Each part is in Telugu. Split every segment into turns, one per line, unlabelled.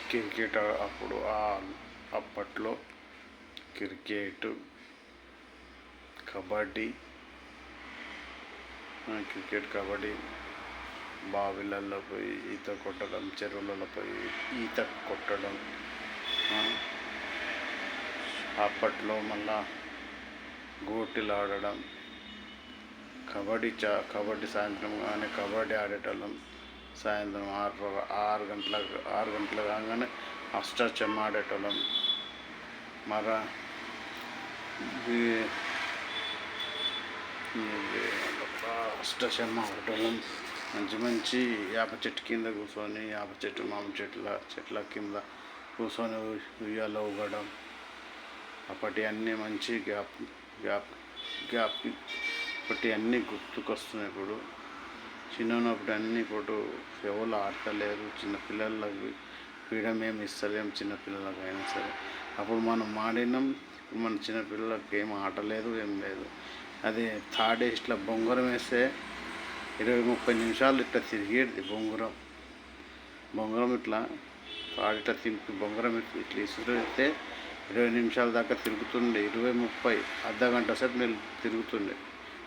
క్రికెట్ అప్పుడు అప్పట్లో క్రికెట్, కబడ్డీ, బావిలలో పోయి ఈత కొట్టడం, చెరువులలో పోయి ఈత కొట్టడం. అప్పట్లో మళ్ళా గోటీలు ఆడడం, కబడ్డీ సాయంత్రం కానీ కబడ్డీ ఆడేటోళ్ళం. సాయంత్రం 6 గంటలు కాగానే అష్టాచెమ్మ ఆడేటోళ్ళం. మరా అష్టాచెమ్మ ఆడేటోళ్ళం. మంచి వేప చెట్టు కింద కూర్చొని, వేప చెట్టు మామిడి చెట్ల కింద కూర్చొని ఉయ్యాలో ఊగడం. అప్పటి అన్నీ మంచి గ్యాప్ ఇప్పటి అన్నీ గుర్తుకొస్తున్నాయి. ఇప్పుడు చిన్నప్పుడు అన్నీ ఇప్పుడు ఎవరు ఆడతలేరు. చిన్నపిల్లలకి ఫ్రీడమ్ ఏమి ఇస్తలేము. చిన్నపిల్లలకి అయినా సరే అప్పుడు మనం ఆడినాం. మన చిన్నపిల్లలకి ఏం ఆటలేదు, ఏం లేదు. అదే తాడేసి ఇట్లా బొంగరం వేస్తే 20-30 నిమిషాలు ఇట్లా తిరిగేది బొంగరం ఇట్లా తాడు ఇట్లా తిప్పి బొంగరం ఇట్లా ఇసురైతే 20 నిమిషాల దాకా తిరుగుతుండే. 20-30 అర్ధగంట సేపు నేను తిరుగుతుండే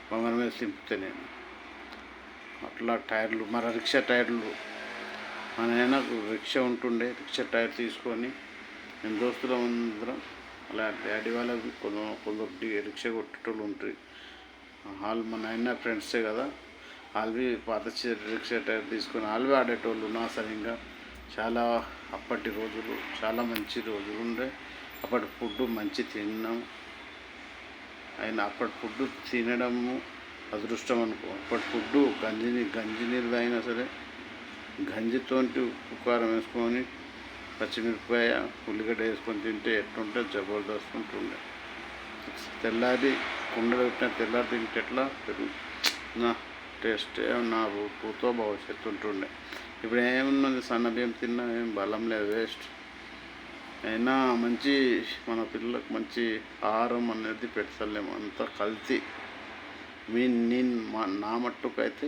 బొంగరం మీద తింపితే. నేను అట్లా టైర్లు మన రిక్షా టైర్లు మన నాకు రిక్షా ఉంటుండే. రిక్షా టైర్ తీసుకొని నేను దోస్తులు అందరం అలా డాడీ వాళ్ళకి కొందరు రిక్షా కొట్టేటోళ్ళు ఉంటారు. వాళ్ళు మన అయినా ఫ్రెండ్సే కదా. వాళ్ళవి పాత రిక్షా టైర్ తీసుకొని వాళ్ళవి ఆడేటోళ్ళు. నా సరిగ్గా చాలా అప్పటి రోజులు చాలా మంచి రోజులు ఉండే. అప్పటి ఫుడ్ మంచి తిన్నాం. అయినా అప్పటి ఫుడ్ తినడము అదృష్టం అనుకో. అప్పటి ఫుడ్డు గంజి నీళ్ళు అయినా సరే గంజితోటి ఉప్పు కారం వేసుకొని పచ్చిమిరపకాయ ఉల్లిగడ్డ వేసుకొని తింటే ఎట్లుంటే జబర్దస్త్ ఉంటుండే. తెల్లారి కుండలు పెట్టిన తెల్లారి తింటే ఎట్లా నా టేస్ట్ నా పూతో భవిష్యత్తు ఉంటుండే. ఇప్పుడు ఏమున్నది, సన్నబియ్యం తిన్నా ఏం బలం లేదు, వేస్ట్. అయినా మన పిల్లలకు మంచి ఆహారం అనేది పెట్టలేము. అంతా కల్తీ. నా మట్టుకు అయితే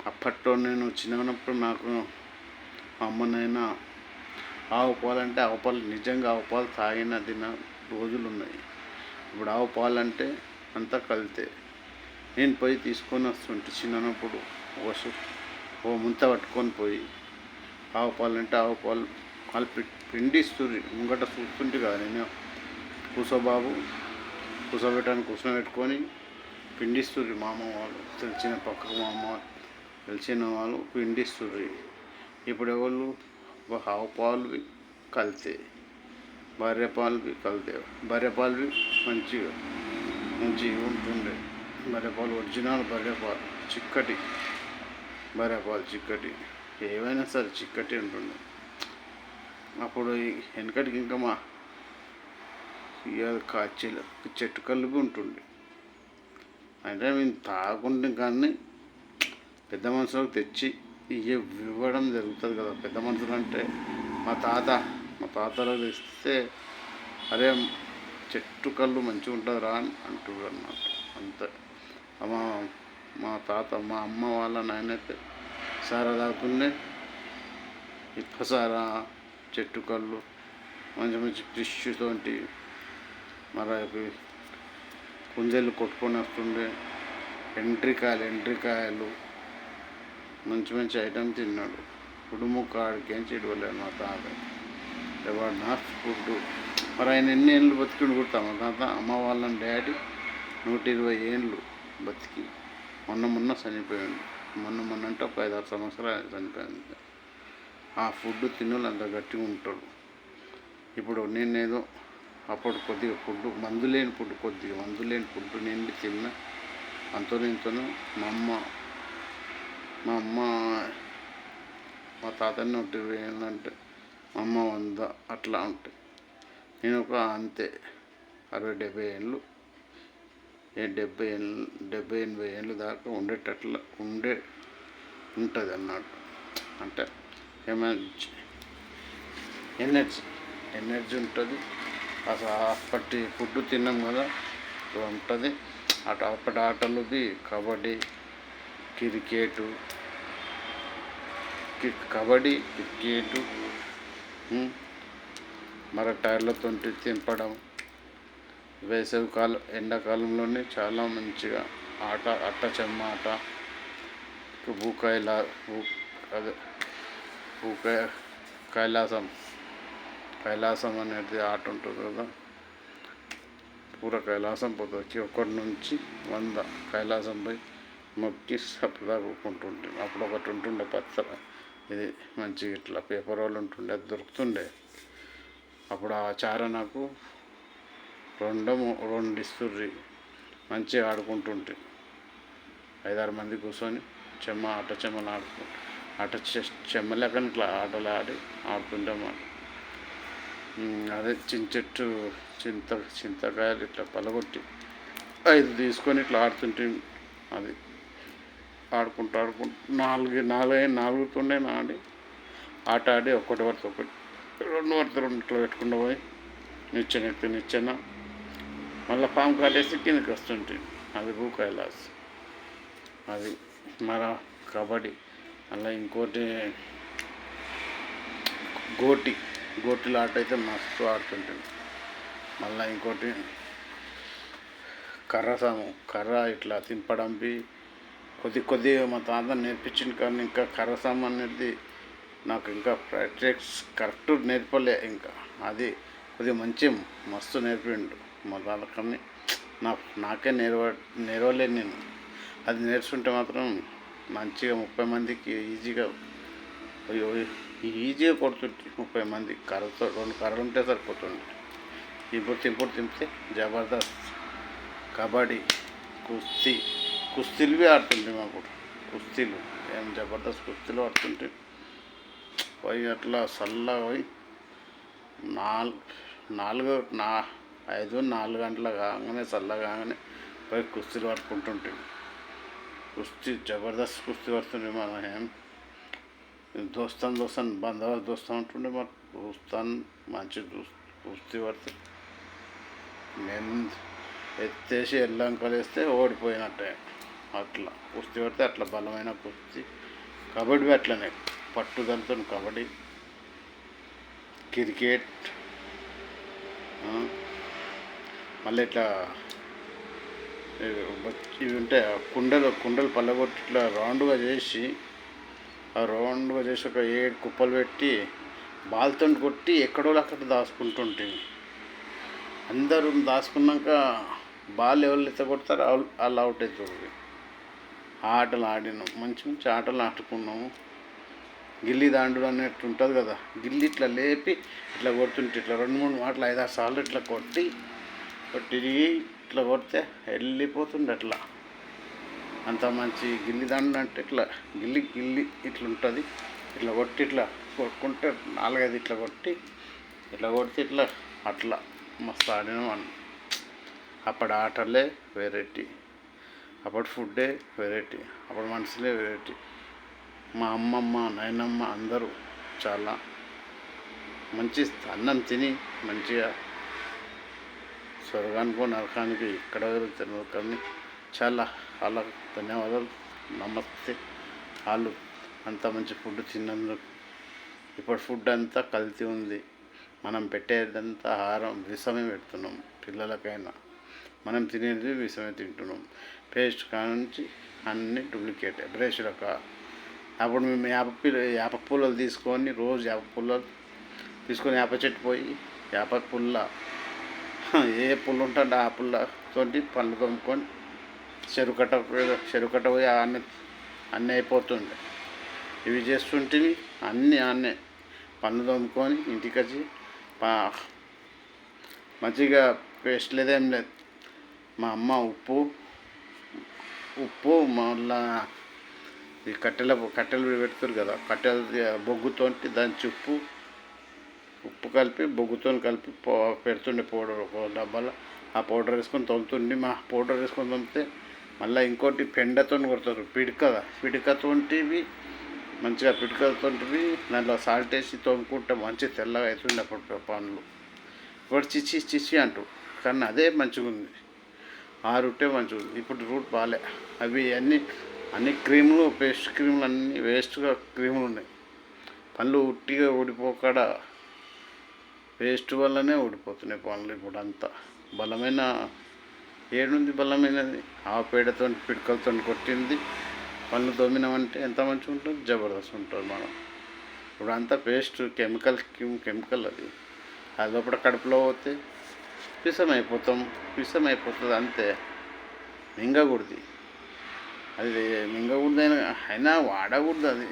అప్పట్లో నేను చిన్నప్పుడు నాకు మా అమ్మనైనా ఆవు పాలు అంటే ఆవు పాలు నిజంగా ఆవు పాలు తాగిన రోజులు ఉన్నాయి. ఇప్పుడు ఆవు పాలు అంటే అంతా కల్తే. నేను పోయి తీసుకొని వస్తుంటే చిన్నప్పుడు ఓ ముంత పట్టుకొని పోయి ఆవు పాలు అంటే ఆవు పాలు వాళ్ళు పిండిస్తుంది ముంగట చూస్తుంటే కదా. నేను కూర్చోబెట్టుకొని పిండిస్తుంది మా అమ్మ వాళ్ళు. పక్కకు మా అమ్మ తెలిసిన వాళ్ళు పిండిస్తుంది. ఇప్పుడు ఎవరు ఆవు పాలు కలితే, బర్రె పాలు కలితే. బర్రె పాలు మంచిగా ఉంటుండే. బర్రె పాలు ఒరిజినల్ బర్రె పాలు చిక్కటి ఏవైనా సరే చిక్కటి ఉంటుండే. అప్పుడు వెనకటికి ఇంకా మా చెట్టు కలుపు ఉంటుండే. అంటే మేము తాగుకుంటే కానీ పెద్ద మనుషులకు తెచ్చి ఇవ్వడం జరుగుతుంది కదా. పెద్ద మనుషులు అంటే మా తాతలకు తెస్తే అరే చెట్టు కళ్ళు మంచిగా ఉంటుంది రా అని అంటున్నారు అన్నమాట. అంతే. మా అమ్మ వాళ్ళ నాయనైతే సారా తాగుతుండే. సారా చెట్టు కళ్ళు మంచి ఫిష్తోటి మరి కుంజలు కొట్టుకొని వస్తుండే. ఎండ్రికాయలు మంచి ఐటమ్ తిన్నాడు. కుడుము కాడికేం చెడవలేదు మా తాత. ఎవరు నా ఫుడ్. మరి ఆయన ఎన్ని ఏళ్ళు బతికిండు కుడతా మా తాత. అమ్మ వాళ్ళని డాడీ 120 ఏళ్ళు బతికి మొన్న చనిపోయాడు. మొన్న అంటే ఒక 5-6 సంవత్సరాలు చనిపోయింది. ఆ ఫుడ్ తిన్నోళ్ళు అంత గట్టిగా ఉంటాడు. ఇప్పుడు నేనేదో అప్పుడు కొద్దిగా ఫుడ్ మందు లేని ఫుడ్ నేను తిన్నా. ఇంతను మా తాతని 120 ఏళ్ళు అంటే మా అమ్మ 100 అట్లా ఉంటాయి. నేను ఒక అంతే 60-70 ఏళ్ళు 70-80 ఏళ్ళు దాకా ఉండేటట్లా ఉంటుంది అన్నట్టు. అంటే ఎనర్జీ ఉంటుంది. అసలు అప్పటి ఫుడ్ తిన్నాం కదా ఉంటుంది. అప్పటి ఆటలకి కబడ్డీ, క్రికెట్ మరి టైర్లతో తింపడం. ఎండాకాలంలోనే చాలా మంచిగా అట్ట చెమ్మ ఆట, అదే కైలాసం అనేది ఆట ఉంటుంది కదా, కైలాసం పోతుంది. 1 నుంచి 100 కైలాసం పోయి మొక్కి సప్దాకుంటుంటే అప్పుడు ఒకటి ఉంటుండే పచ్చ, ఇది మంచిగా ఇట్లా పేపర్ వాళ్ళు ఉంటుండే, అది దొరుకుతుండే. అప్పుడు ఆ చార నాకు 2 ఇస్తుర్రి. మంచిగా ఆడుకుంటుంటే 5-6 మంది కూర్చొని చెమ్మలు చెమ్మలేక ఇట్లా ఆటలు ఆడుతుంటాం. అదే చింతకాయలు ఇట్లా పలగొట్టి 5 తీసుకొని ఇట్లా ఆడుతుంటే, అది ఆడుకుంటూ 4 ఆడి ఆట ఆడి ఒకటి పడితే ఒకటి, 2 పడితే 2 ఇట్లా పెట్టుకుంటూ పోయి నిచ్చెన మళ్ళీ పాము కాటేసి కిందకి వస్తుంటే, అది కైలాస్. అది మన కబడ్డీ. అలా ఇంకోటి గోటీల ఆట అయితే మస్తు ఆడుతుంటుంది. మళ్ళీ ఇంకోటి కర్ర ఇట్లా తింపడంపి కొద్దిగా మా తాత నేర్పించింది. కానీ ఇంకా కర్రసాము అనేది నాకు ఇంకా ప్రాక్టీస్ కరెక్ట్ నేర్పలే. ఇంకా అది కొద్దిగా మస్తు నేర్పిండు మా తాత. కానీ నాకే నేర్వలేదు నేను. అది నేర్చుకుంటే మాత్రం మంచిగా 30 మందికి ఈజీగా కొడుతుంటే 30 మంది 2 కర్రలు ఉంటే సరిపోతుంది. ఇప్పుడు తింపితే జబర్దస్త్, కబడ్డీ, కుస్తీలు ఆడుతుంటే అప్పుడు. కుస్తీలు ఏం జబర్దస్త్ కుస్తీలు ఆడుతుంటే పోయి అట్లా చల్లగా పోయి 4 గంటల కాగానే చల్లగానే పోయి కుస్తీలు పట్టుకుంటుంటే, జబర్దస్త్ కుస్తీ పడుతుంటే. మనం ఏం దోస్తాను బందోబస్తు దోస్తా ఉంటుండే. మరి దోస్తాను మంచి కుస్తీ పడితే మేము ఎత్తేసి ఎల్లంకలు వేస్తే ఓడిపోయినట్టే. అట్లా కుస్తీ పడితే అట్లా బలమైన కుస్తీ. కబడ్డీ అట్లనే పట్టుదలతో కబడ్డీ, క్రికెట్. మళ్ళీ ఇట్లా ఇవి ఉంటాయి, కుండలు పల్లగొట్టి ఇట్లా రౌండ్గా చేసి ఒక 7 కుప్పలు పెట్టి బాల్తో కొట్టి ఎక్కడో అక్కడ దాచుకుంటుంటే, అందరూ దాచుకున్నాక బాల్ ఎవరు ఎత్త కొడతారో వాళ్ళు అవుట్ అవుతుంది. ఆటలు ఆడినాం, మంచి ఆటలు ఆడుకున్నాము. గిల్లి దాండు అన్నట్టు ఉంటుంది కదా, గిల్లి ఇట్లా లేపి ఇట్లా కొడుతుంటే ఇట్లా 2-3 మాటలు 5-6 సార్లు ఇట్లా కొట్టి ఇట్లా కొడితే వెళ్ళిపోతుండే. అట్లా అంత మంచి గిల్లి దాండు అంటే ఇట్లా గిల్లి ఇట్లా ఉంటుంది. ఇట్లా కొట్టి ఇట్లా కొట్టుకుంటే 4-5 ఇట్లా కొట్టి ఇట్లా అట్లా మస్తు ఆడినాం. అప్పుడు ఆటలే వెరైటీ, అప్పుడు ఫుడ్డే వెరైటీ, అప్పుడు మనుషులే వెరైటీ. మా అమ్మమ్మ నాయనమ్మ అందరూ చాలా మంచి అన్నం తిని మంచిగా స్వర్గానికో నరకానికి ఇక్కడ తెలియదు. కానీ చాలా వాళ్ళకు ధన్యవాదాలు, నమస్తే. వాళ్ళు అంత మంచి ఫుడ్ తిన్నందుకు. ఇప్పుడు ఫుడ్ అంతా కల్తీ ఉంది. మనం పెట్టేదంతా ఆహారం విషమే పెడుతున్నాం. పిల్లలకైనా మనం తినేది విషమే తింటున్నాం. పేస్ట్ కానుంచి అన్నీ డూప్లికేట్ బ్రష్లక. అప్పుడు మేము వేప పుల్లలు తీసుకొని రోజు వేప చెట్టు పోయి వేప పుల్ల ఏ పుల్ల ఉంటుందో ఆ పుల్లతోటి పళ్ళు తోముకొని చెరుకట్ట పోయి అన్నీ అయిపోతుండే. ఇవి చేస్తుంటే అన్నీ పళ్ళు తోముకొని ఇంటికి వచ్చి మంచిగా పేస్ట్ లేదేం లేదు. మా అమ్మ ఉప్పు మళ్ళా ఈ కట్టెలు పెడతారు కదా, కట్టెలు బొగ్గుతోటి దంచి ఉప్పు కలిపి బొగ్గుతో కలిపి పెడుతుండే పౌడర్ ఒక డబ్బాలో. ఆ పౌడర్ వేసుకొని తోముతుండే. మా పౌడర్ వేసుకొని తోమితే మళ్ళీ ఇంకోటి పెండతో కొడతారు, పిడికతోంటివి మంచిగా పిడికతోంటివి దాంట్లో సాల్ట్ వేసి తోముకుంటే మంచి తెల్లగా అవుతుండే అప్పుడు పనులు. ఇప్పుడు చిచ్చి అంటూ. కానీ అదే మంచిగా ఉంది, ఆ రూటే మంచిగా ఉంది. ఇప్పుడు రూట్ బాగాలే. అవి అన్ని క్రీములు, పేస్ట్ క్రీములు అన్నీ వేస్ట్గా క్రీములు ఉన్నాయి. పళ్ళు ఉట్టిగా ఊడిపోకుండా పేస్ట్ వల్లనే ఊడిపోతున్నాయి పనులు. ఇప్పుడు అంతా బలమైన ఏడుంది బలమైనది? ఆవు పేడతో పిడకలతో కొట్టింది పళ్ళు తోమినామంటే ఎంత మంచిగా ఉంటుంది, జబర్దస్త్ ఉంటుంది. మనం ఇప్పుడు అంతా పేస్ట్ కెమికల్ అది లోపల కడుపులో పోతే పిసం అయిపోతుంది అంతే. మింగకూడదు అది, మింగకూడదు అయినా వాడకూడదు అది.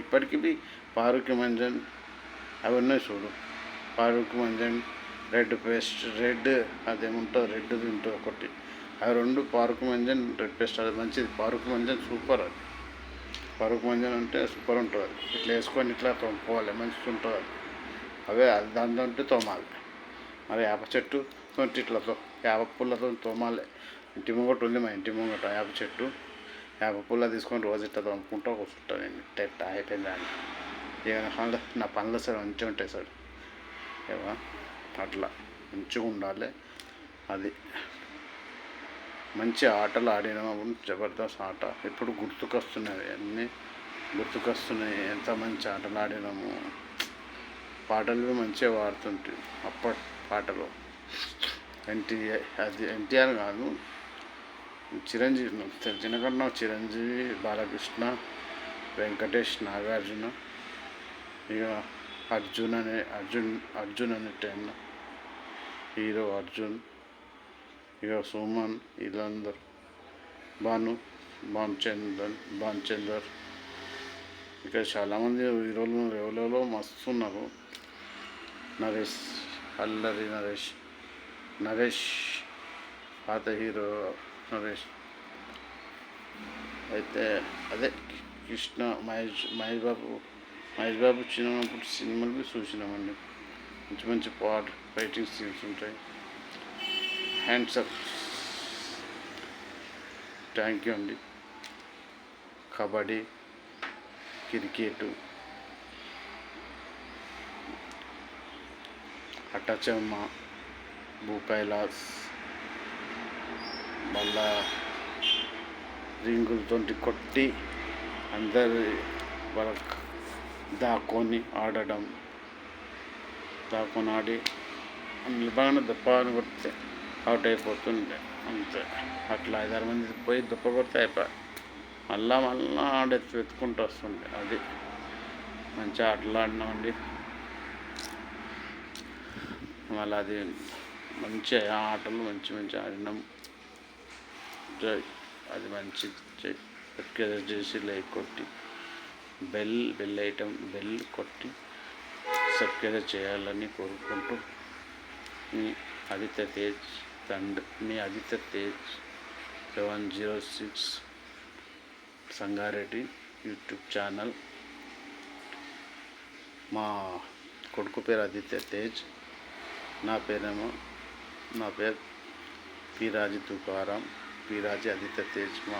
ఇప్పటికీ పారుకి మంజన్ అవి ఉన్నాయి చూడు, పారుకి manjan red paste, red అదేముంటుంది, Reddy ఉంటుంది ఒకటి, అవి రెండు పారుకు మంజన్ రెడ్ పేస్ట్. అది మంచిది, పారుకు మంజన్ సూపర్. అది పారుకు మంజన్ అంటే సూపర్ ఉంటుంది. అది ఇట్లా వేసుకొని ఇట్లా తోముకోవాలి, మంచిగా ఉంటుంది అది. అవే దాంతో తోమాలి. మరి వేప చెట్టు ఇట్లతో వేప పుల్లతో తోమాలి. ఇంటి ముంగట ఉంది, మా ఇంటి ముంగట వేప చెట్టు. వేప పుల్ల తీసుకొని రోజు ఇట్లా తోముకుంటూ కూర్చుంటాను నేను. ఇట్లా అయిపోయింది అని ఇక నా పనులు సార్ మంచిగా ఉంటాయి సార్. ఏవా అట్లా మంచిగా ఉండాలి. అది మంచి ఆటలు ఆడినాము, జబర్దస్త్ ఆట. ఇప్పుడు గుర్తుకొస్తున్నాయి అన్నీ గుర్తుకొస్తున్నాయి. ఎంత మంచి ఆటలు ఆడినాము. పాటలు మంచిగా పాడుతుంటే అప్పటి పాటలు. ఎన్టీఆర్ కాదు, చిరంజీవి, చిన్నకన్నా చిరంజీవి, బాలకృష్ణ, వెంకటేష్, నాగార్జున, ఇక అర్జున్ అనే టైం హీరో అర్జున్, ఇక సుమన్, వీళ్ళందరూ, భానుచందర్, ఇక చాలామంది హీరోలు ఎవరో మస్తు ఉన్నారు. అల్లరి నరేష్ పాత హీరో నరేష్. అయితే అదే కృష్ణ, మహేష్ బాబు చిన్నప్పుడు సినిమాలు చూసినామండి. మంచి ఫైటింగ్ సీన్స్ ఉంటాయి. హ్యాండ్స్ అప్, థ్యాంక్ యూ అండి. కబడ్డీ, క్రికెట్, అట్టచెమ్మ, భూకైలాస్, మళ్ళా రింగులతో కొట్టి అందరు వాళ్ళకి దాక్కొని ఆడి బాగానే దెబ్బని కొడితే అవుట్ అయిపోతుండే అంతే. అట్లా 5-6 మంది పోయి దెబ్బ కొడితే అయిపోయి మళ్ళా వెతుక్కుంటూ వస్తుండే. అది మంచిగా ఆటలు ఆడినామండి. మళ్ళీ అది మంచి ఆటలు మంచి ఆడినాం. అది మంచి సబ్స్క్రైబ్ చేసి లైక్ కొట్టి బెల్ కొట్టి సబ్స్క్రైబ్ చేయాలని కోరుకుంటూ మీ ఆదిత్య తేజ్ 706 సంగారెడ్డి యూట్యూబ్ ఛానల్. మా కొడుకు పేరు ఆదిత్య తేజ్, నా పేరు పీరాజి తుకారాం. పీరాజి ఆదిత్య తేజ్ మా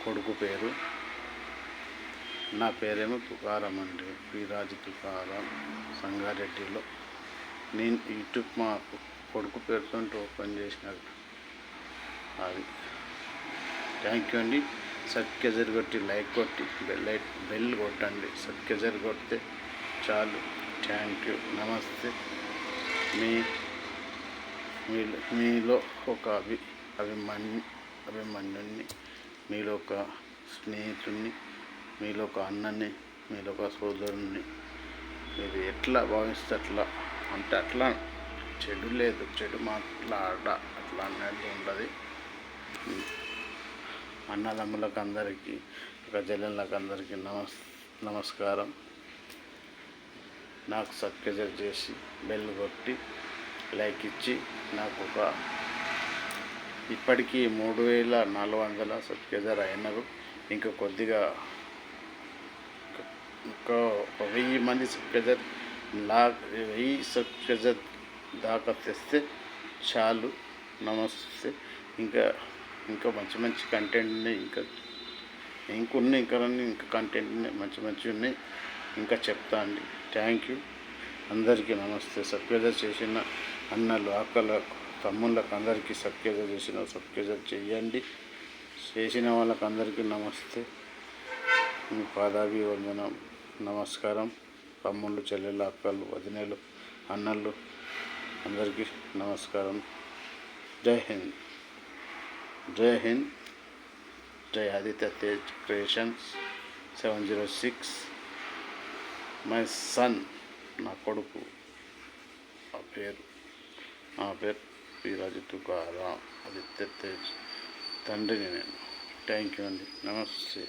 కొడుకు పేరు. నా పేరేమో తుకారాం అండి, పీరాజి తుకారాం, సంగారెడ్డిలో. నేను యూట్యూబ్ మా కొడుకు పేరుతో ఓపెన్ చేసినారు. అది థ్యాంక్ యూ అండి. సబ్స్క్రైబ్ కొట్టి లైక్ కొట్టి బెల్ కొట్టండి. సబ్స్క్రైబ్ కొడితే చాలు. థ్యాంక్ యూ, నమస్తే. మీలో ఒక అభిమన్యుని, మీలో ఒక స్నేహితుడిని, మీలో ఒక అన్నని, మీలో ఒక సోదరుని. మీరు ఎట్లా భావిస్తే అట్లా అంటే అట్లా చెడు లేదు, చెడు మాట్లాడ అట్లా అనేది ఉండదు. అన్నదమ్ములకు అందరికీ, ఒక చెల్లెళ్ళకు అందరికీ నమస్కారం. నాకు సబ్స్క్రైబ్ చేసి బెల్ కొట్టి లైక్ ఇచ్చి నాకు ఇప్పటికీ 3400 సబ్స్క్రైబర్ అయినారు. ఇంకా కొద్దిగా ఇంకా 1000 మంది సబ్స్క్రైబర్ 1000 సబ్స్క్రైబర్ దాకా తెస్తే చాలు. నమస్తే. ఇంకా మంచి కంటెంట్ని ఇంకా కంటెంట్ని మంచి ఉన్నాయి, ఇంకా చెప్తా అండి. Thank you. అందరికీ నమస్తే. సబ్స్క్రైబ్ చేసిన అన్నలు, అక్కలకు, తమ్ముళ్ళకు అందరికీ సబ్స్క్రైబ్ చేయండి. చేసిన వాళ్ళకి అందరికీ నమస్తే. మీ పాదాభివందనం, నమస్కారం. తమ్ముళ్ళు, చెల్లెళ్ళు, అక్కలు, వదినలు, అన్నలు అందరికీ నమస్కారం. జై హింద్. జై హింద్. జై Aditya Tej creations 706. My son, నా కొడుకు. నా పేరు పీరాజు తుకారాం ఆదిత్య తేజ్ తండ్రిని నేను. థ్యాంక్ యూ అండి. నమస్తే.